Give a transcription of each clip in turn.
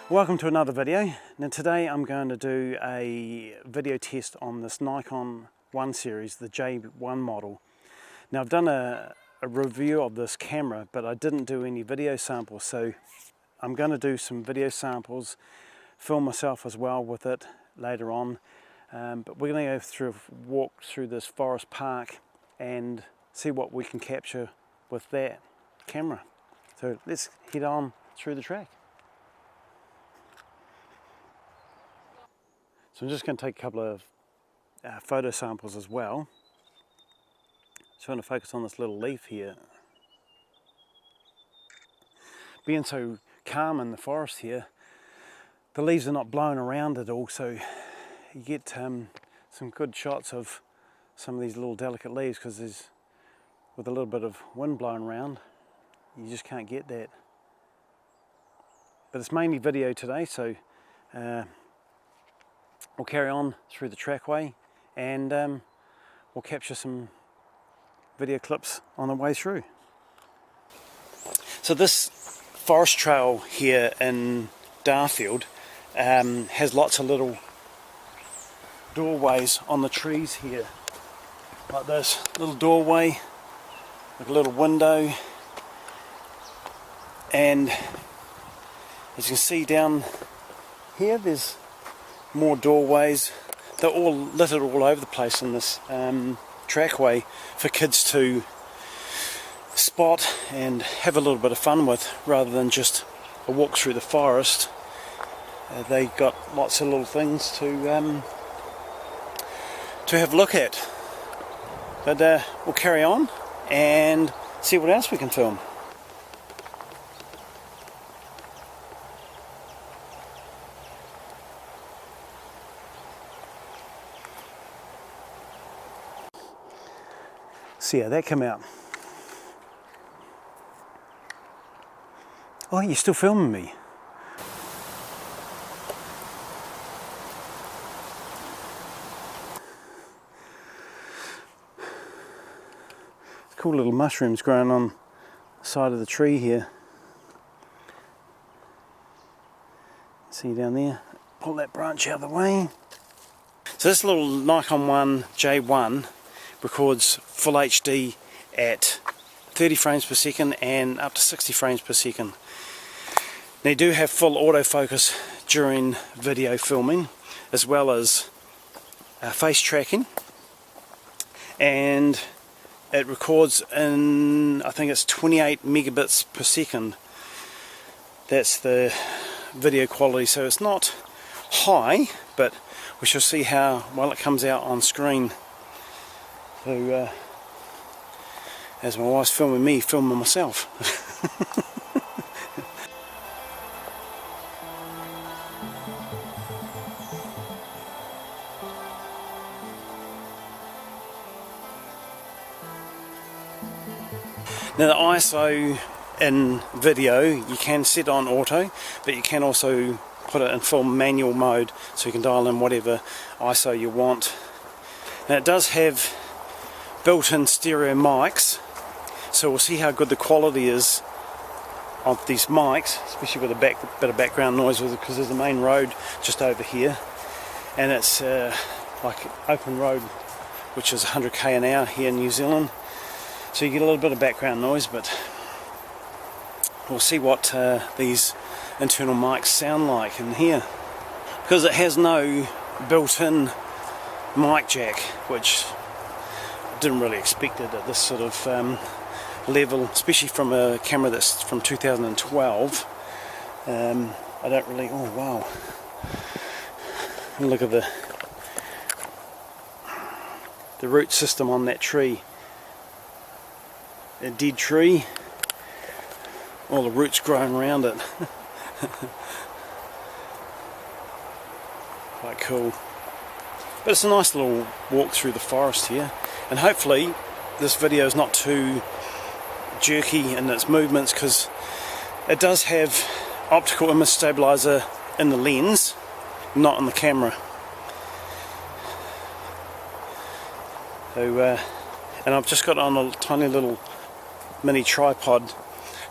Welcome to another video. Now today I'm going to do a video test on this Nikon 1 series, the J1 model. Now I've done a review of this camera, but I didn't do any video samples, so I'm going to do some video samples, film myself as well with it later on. But we're going to go walk through this forest park and see what we can capture with that camera. So let's head on through the track. So I'm just going to take a couple of photo samples as well. Just want to focus on this little leaf here. Being so calm in the forest here, the leaves are not blowing around at all, so you get some good shots of some of these little delicate leaves, because with a little bit of wind blowing around, you just can't get that. But it's mainly video today, so we'll carry on through the trackway and we'll capture some video clips on the way through. So this forest trail here in Darfield has lots of little doorways on the trees here, like this little doorway with a little window, and as you can see down here there's more doorways. They're all littered all over the place in this trackway for kids to spot and have a little bit of fun with, rather than just a walk through the forest. They got lots of little things to have a look at. But we'll carry on and see what else we can film. See how that came out. Oh, you're still filming me. Cool little mushrooms growing on the side of the tree here. See down there? Pull that branch out of the way. So this little Nikon 1 J1 records full HD at 30 frames per second and up to 60 frames per second. They do have full autofocus during video filming, as well as face tracking, and it records in, I think it's 28 megabits per second. That's the video quality, so it's not high, but we shall see how well it comes out on screen. So, as my wife's filming me, filming myself. Now the ISO in video, you can set on auto, but you can also put it in full manual mode, so you can dial in whatever ISO you want. Now it does have built-in stereo mics, so we'll see how good the quality is of these mics, especially with a bit of background noise, because there's a main road just over here, and it's like open road, which is 100k an hour here in New Zealand, so you get a little bit of background noise. But we'll see what these internal mics sound like in here, because it has no built-in mic jack, which didn't really expect it at this sort of level, especially from a camera that's from 2012. I don't really, oh wow, look at the root system on that tree. A dead tree, all the roots growing around it. Quite cool. But it's a nice little walk through the forest here, and hopefully this video is not too jerky in its movements, because it does have optical image stabilizer in the lens, not in the camera. So, and I've just got on a tiny little mini tripod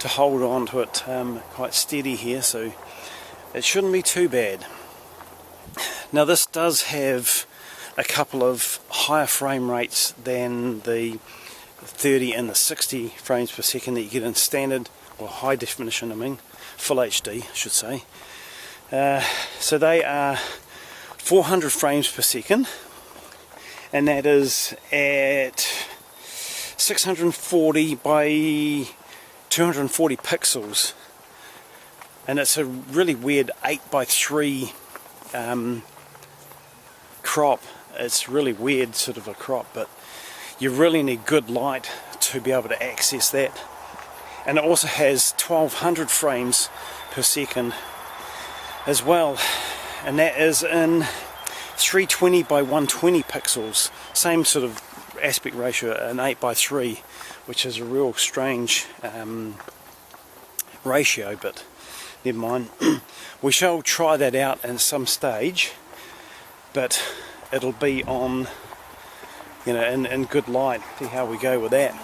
to hold on to it quite steady here, so it shouldn't be too bad. Now this does have a couple of higher frame rates than the 30 and the 60 frames per second that you get in standard, or high definition I mean, full HD I should say. So they are 400 frames per second, and that is at 640 by 240 pixels, and it's a really weird 8:3 crop. It's really weird sort of a crop, but you really need good light to be able to access that. And it also has 1200 frames per second as well, and that is in 320 by 120 pixels, same sort of aspect ratio, an 8:3, which is a real strange ratio, but never mind. We shall try that out at some stage, but it'll be on, you know, in good light. See how we go with that.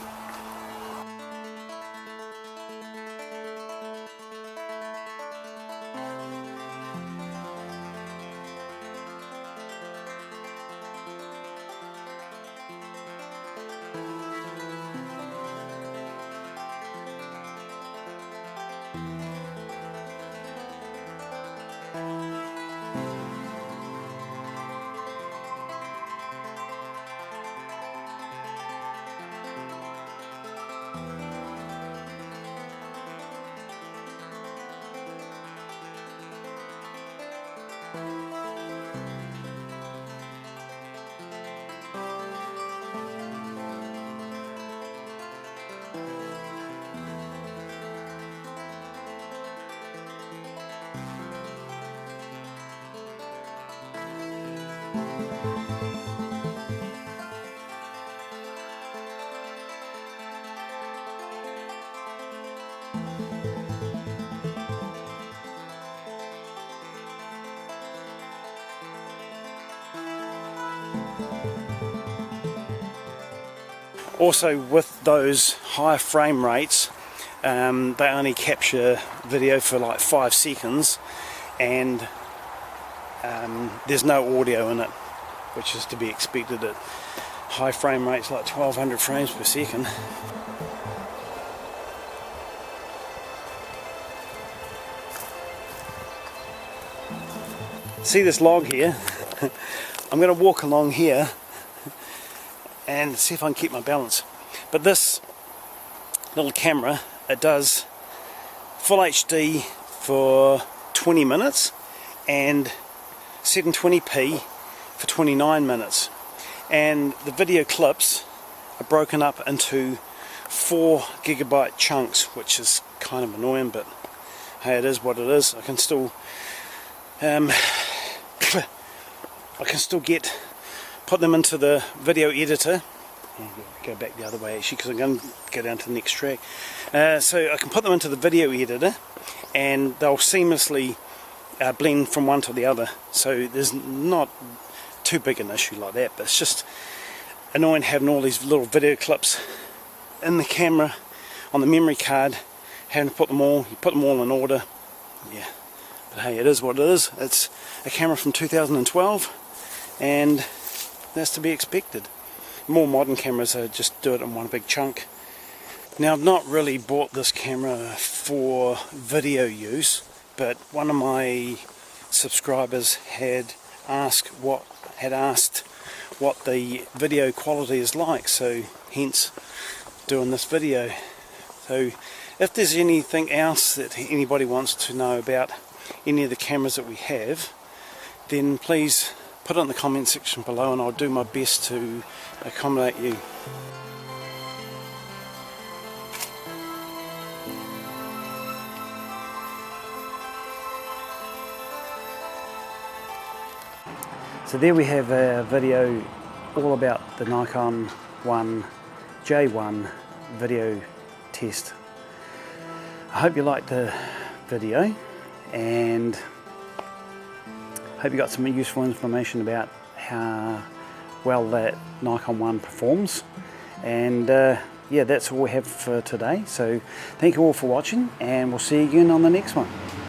Also, with those higher frame rates, they only capture video for like 5 seconds, and there's no audio in it, which is to be expected at high frame rates like 1200 frames per second. See this log here? I'm going to walk along here and see if I can keep my balance. But this little camera, it does full HD for 20 minutes and 720p for 29 minutes. And the video clips are broken up into 4 gigabyte chunks, which is kind of annoying, but hey, it is what it is. I can still put them into the video editor. Go back the other way actually, because I'm going to go down to the next track. So I can put them into the video editor, and they'll seamlessly blend from one to the other. So there's not too big an issue like that, but it's just annoying having all these little video clips in the camera on the memory card, having to put them all in order. Yeah, but hey, it is what it is. It's a camera from 2012, and that's to be expected. More modern cameras just do it in one big chunk. Now, I've not really bought this camera for video use, but one of my subscribers had asked what the video quality is like, so hence doing this video. So if there's anything else that anybody wants to know about any of the cameras that we have, then please put it in the comment section below, and I'll do my best to accommodate you. So there we have a video all about the Nikon J1 video test. I hope you liked the video, and hope you got some useful information about how well that Nikon 1 performs. And yeah, that's all we have for today. So thank you all for watching, and we'll see you again on the next one.